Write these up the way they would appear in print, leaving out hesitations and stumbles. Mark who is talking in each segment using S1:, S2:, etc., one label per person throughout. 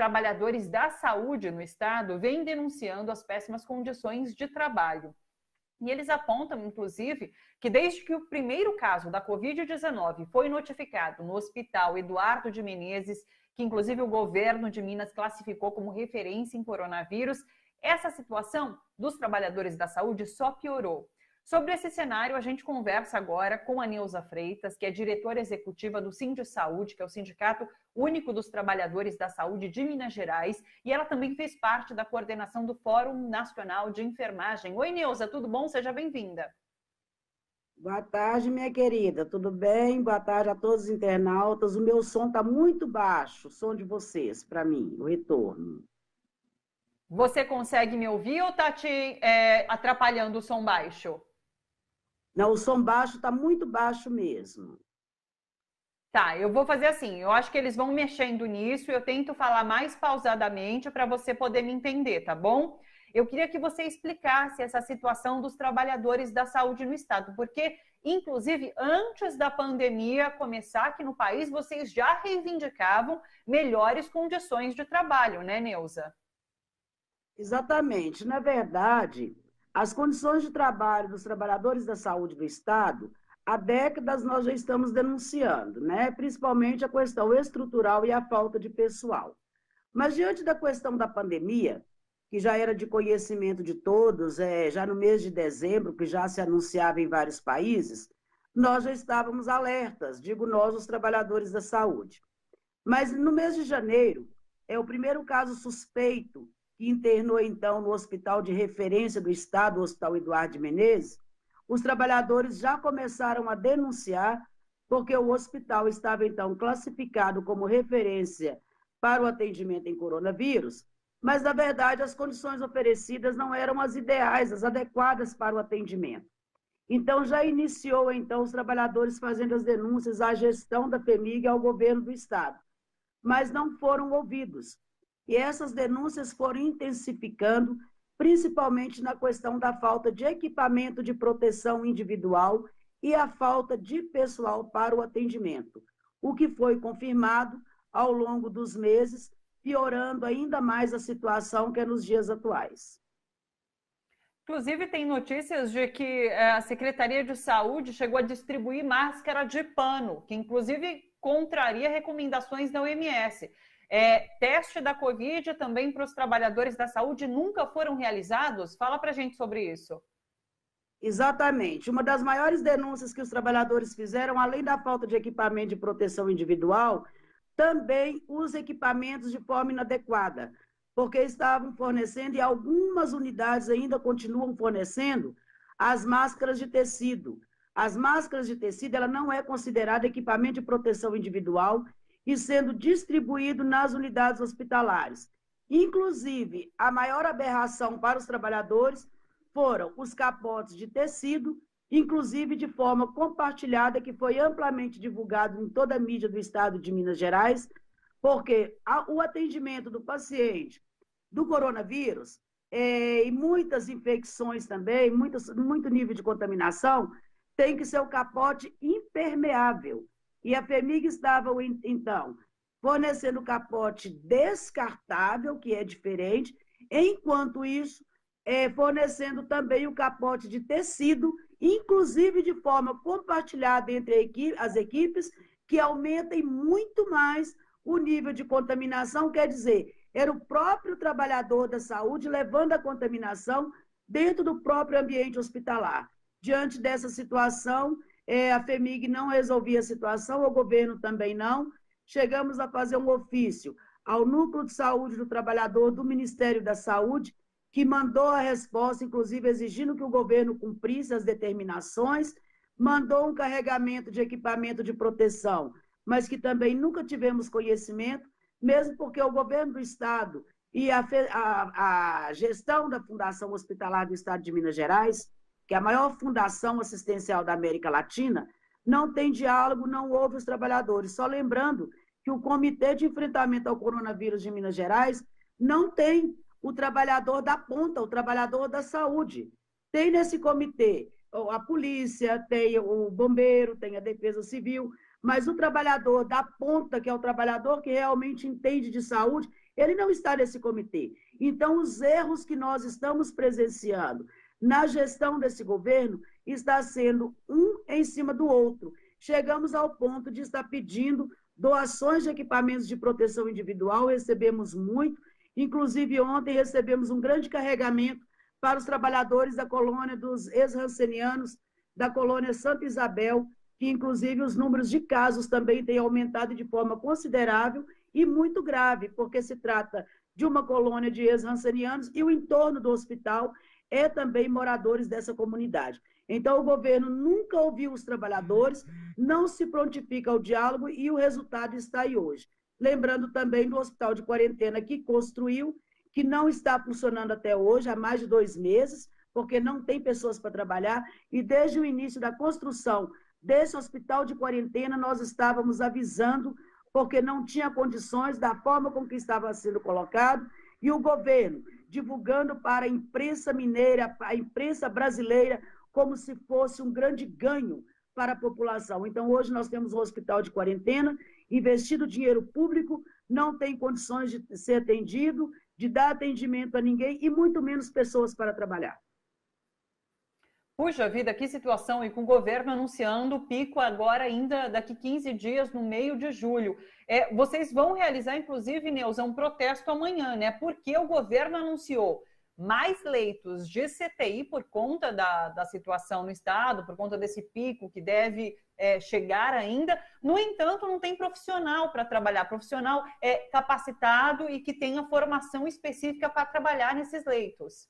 S1: trabalhadores da saúde no estado vêm denunciando as péssimas condições de trabalho. E eles apontam, inclusive, que desde que o primeiro caso da Covid-19 foi notificado no Hospital Eduardo de Menezes, que inclusive o governo de Minas classificou como referência em coronavírus, essa situação dos trabalhadores da saúde só piorou. Sobre esse cenário, a gente conversa agora com a Neuza Freitas, que é diretora executiva do Sindsaúde, que é o Sindicato Único dos Trabalhadores da Saúde de Minas Gerais, e ela também fez parte da coordenação do Fórum Nacional de Enfermagem. Oi, Neuza, tudo bom? Seja bem-vinda.
S2: Boa tarde, minha querida, tudo bem? Boa tarde a todos os internautas. O meu som está muito baixo, o som de vocês, para mim, o retorno.
S1: Você consegue me ouvir ou está te atrapalhando o som baixo?
S2: Não, o som baixo está muito baixo mesmo.
S1: Tá, eu vou fazer assim, eu acho que eles vão mexendo nisso, eu tento falar mais pausadamente para você poder me entender, tá bom? Eu queria que você explicasse essa situação dos trabalhadores da saúde no estado, porque, inclusive, antes da pandemia começar aqui no país, vocês já reivindicavam melhores condições de trabalho, né, Neuza?
S2: Exatamente. Na verdade, as condições de trabalho dos trabalhadores da saúde do Estado, há décadas nós já estamos denunciando, né? Principalmente a questão estrutural e a falta de pessoal. Mas diante da questão da pandemia, que já era de conhecimento de todos, já no mês de dezembro, que já se anunciava em vários países, nós já estávamos alertas, digo nós, os trabalhadores da saúde. Mas no mês de janeiro, é o primeiro caso suspeito que internou, então, no hospital de referência do Estado, o Hospital Eduardo de Menezes, os trabalhadores já começaram a denunciar, porque o hospital estava, então, classificado como referência para o atendimento em coronavírus, mas, na verdade, as condições oferecidas não eram as ideais, as adequadas para o atendimento. Então, já iniciou, então, os trabalhadores fazendo as denúncias à gestão da FEMIG e ao governo do Estado, mas não foram ouvidos. E essas denúncias foram intensificando, principalmente na questão da falta de equipamento de proteção individual e a falta de pessoal para o atendimento, o que foi confirmado ao longo dos meses, piorando ainda mais a situação que é nos dias atuais.
S1: Inclusive, tem notícias de que a Secretaria de Saúde chegou a distribuir máscara de pano, que inclusive contraria recomendações da OMS. Teste da Covid também para os trabalhadores da saúde nunca foram realizados? Fala para a gente sobre isso.
S2: Exatamente. Uma das maiores denúncias que os trabalhadores fizeram, além da falta de equipamento de proteção individual, também os equipamentos de forma inadequada, porque estavam fornecendo, e algumas unidades ainda continuam fornecendo, as máscaras de tecido. As máscaras de tecido, ela não é considerada equipamento de proteção individual e sendo distribuído nas unidades hospitalares. Inclusive, a maior aberração para os trabalhadores foram os capotes de tecido, inclusive de forma compartilhada, que foi amplamente divulgado em toda a mídia do estado de Minas Gerais, porque o atendimento do paciente do coronavírus e muitas infecções também, muito nível de contaminação, tem que ser o capote impermeável. E a FEMIG estava, então, fornecendo capote descartável, que é diferente, enquanto isso, fornecendo também o capote de tecido, inclusive de forma compartilhada entre as equipes, que aumentem muito mais o nível de contaminação, quer dizer, era o próprio trabalhador da saúde levando a contaminação dentro do próprio ambiente hospitalar. Diante dessa situação, a FEMIG não resolvia a situação, o governo também não. Chegamos a fazer um ofício ao Núcleo de Saúde do Trabalhador do Ministério da Saúde, que mandou a resposta, inclusive exigindo que o governo cumprisse as determinações, mandou um carregamento de equipamento de proteção, mas que também nunca tivemos conhecimento, mesmo porque o governo do Estado e a gestão da Fundação Hospitalar do Estado de Minas Gerais, que é a maior fundação assistencial da América Latina, não tem diálogo, não ouve os trabalhadores. Só lembrando que o Comitê de Enfrentamento ao Coronavírus de Minas Gerais não tem o trabalhador da ponta, o trabalhador da saúde. Tem nesse comitê a polícia, tem o bombeiro, tem a defesa civil, mas o trabalhador da ponta, que é o trabalhador que realmente entende de saúde, Ele não está nesse comitê. Então, os erros que nós estamos presenciando na gestão desse governo está sendo um em cima do outro. Chegamos ao ponto de estar pedindo doações de equipamentos de proteção individual, recebemos muito, inclusive ontem recebemos um grande carregamento para os trabalhadores da colônia dos ex-rancenianos, da colônia Santa Isabel, que inclusive os números de casos também têm aumentado de forma considerável e muito grave, porque se trata de uma colônia de ex-rancenianos e o entorno do hospital é também moradores dessa comunidade. Então, o governo nunca ouviu os trabalhadores, não se prontifica ao diálogo e o resultado está aí hoje. Lembrando também do hospital de quarentena que construiu, que não está funcionando até hoje, há mais de 2 meses, porque não tem pessoas para trabalhar, e desde o início da construção desse hospital de quarentena, nós estávamos avisando, porque não tinha condições da forma com que estava sendo colocado, e o governo divulgando para a imprensa mineira, a imprensa brasileira, como se fosse um grande ganho para a população. Então, hoje nós temos um hospital de quarentena, investido dinheiro público, não tem condições de ser atendido, de dar atendimento a ninguém e muito menos pessoas para trabalhar.
S1: Puxa vida, que situação! E com o governo anunciando o pico agora ainda daqui 15 dias, no meio de julho. Vocês vão realizar, inclusive, Neuza, um protesto amanhã, né? Porque o governo anunciou mais leitos de CTI por conta da situação no estado, por conta desse pico que deve chegar ainda. No entanto, não tem profissional para trabalhar, profissional capacitado e que tenha formação específica para trabalhar nesses leitos.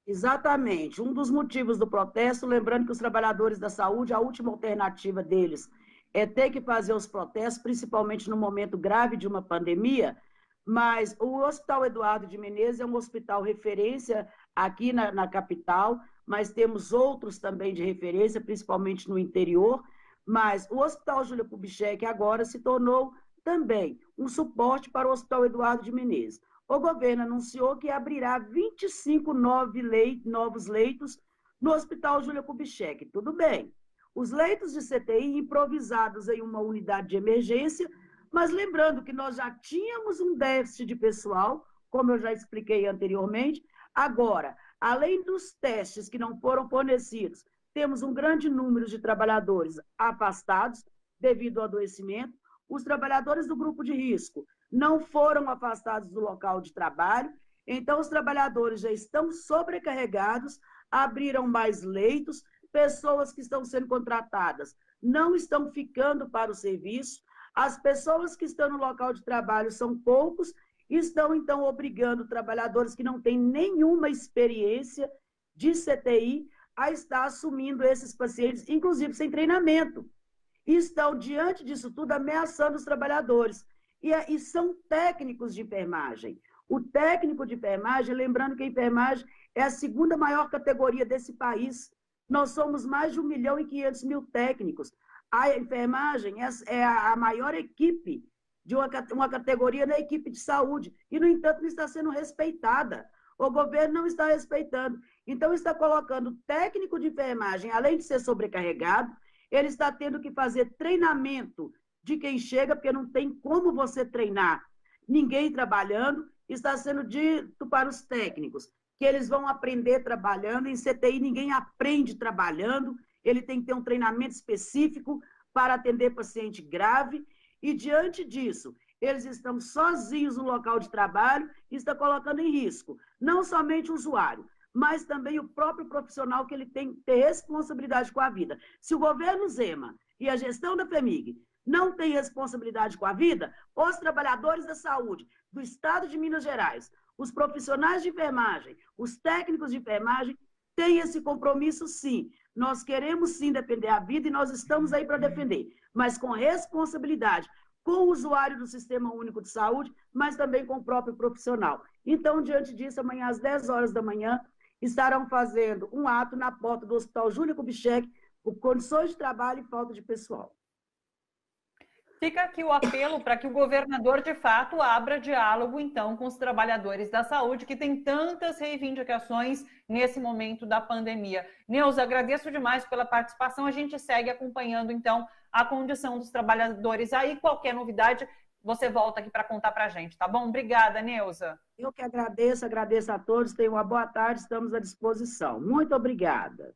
S2: Exatamente. Um dos motivos do protesto, lembrando que os trabalhadores da saúde, a última alternativa deles é ter que fazer os protestos, principalmente no momento grave de uma pandemia, mas o Hospital Eduardo de Menezes é um hospital referência aqui na capital, mas temos outros também de referência, principalmente no interior, mas o Hospital Júlia Kubitschek agora se tornou também um suporte para o Hospital Eduardo de Menezes. O governo anunciou que abrirá 25 novos leitos no Hospital Júlia Kubitschek. Tudo bem. Os leitos de CTI improvisados em uma unidade de emergência, mas lembrando que nós já tínhamos um déficit de pessoal, como eu já expliquei anteriormente. Agora, além dos testes que não foram fornecidos, temos um grande número de trabalhadores afastados devido ao adoecimento. Os trabalhadores do grupo de risco não foram afastados do local de trabalho, então os trabalhadores já estão sobrecarregados, abriram mais leitos, pessoas que estão sendo contratadas não estão ficando para o serviço, as pessoas que estão no local de trabalho são poucos, estão então obrigando trabalhadores que não têm nenhuma experiência de CTI a estar assumindo esses pacientes, inclusive sem treinamento. E estão, diante disso tudo, ameaçando os trabalhadores. E são técnicos de enfermagem. O técnico de enfermagem, lembrando que a enfermagem é a segunda maior categoria desse país. Nós somos mais de 1.500.000 técnicos. A enfermagem é a maior equipe de uma categoria da equipe de saúde. E, no entanto, não está sendo respeitada. O governo não está respeitando. Então, está colocando técnico de enfermagem, além de ser sobrecarregado, ele está tendo que fazer treinamento de quem chega, porque não tem como você treinar ninguém trabalhando, está sendo dito para os técnicos, que eles vão aprender trabalhando. Em CTI ninguém aprende trabalhando, ele tem que ter um treinamento específico para atender paciente grave, e diante disso, eles estão sozinhos no local de trabalho e está colocando em risco, não somente o usuário, mas também o próprio profissional, que ele tem que ter responsabilidade com a vida. Se o governo Zema e a gestão da FHEMIG não tem responsabilidade com a vida, os trabalhadores da saúde do estado de Minas Gerais, os profissionais de enfermagem, os técnicos de enfermagem, têm esse compromisso, sim. Nós queremos, sim, defender a vida e nós estamos aí para defender, mas com responsabilidade, com o usuário do Sistema Único de Saúde, mas também com o próprio profissional. Então, diante disso, amanhã às 10 horas da manhã, estarão fazendo um ato na porta do Hospital Júlia Kubitschek por condições de trabalho e falta de pessoal.
S1: Fica aqui o apelo para que o governador, de fato, abra diálogo, então, com os trabalhadores da saúde, que têm tantas reivindicações nesse momento da pandemia. Neuza, agradeço demais pela participação. A gente segue acompanhando, então, a condição dos trabalhadores aí. Qualquer novidade, você volta aqui para contar para a gente, tá bom? Obrigada, Neuza.
S2: Eu que agradeço a todos. Tenham uma boa tarde, estamos à disposição. Muito obrigada.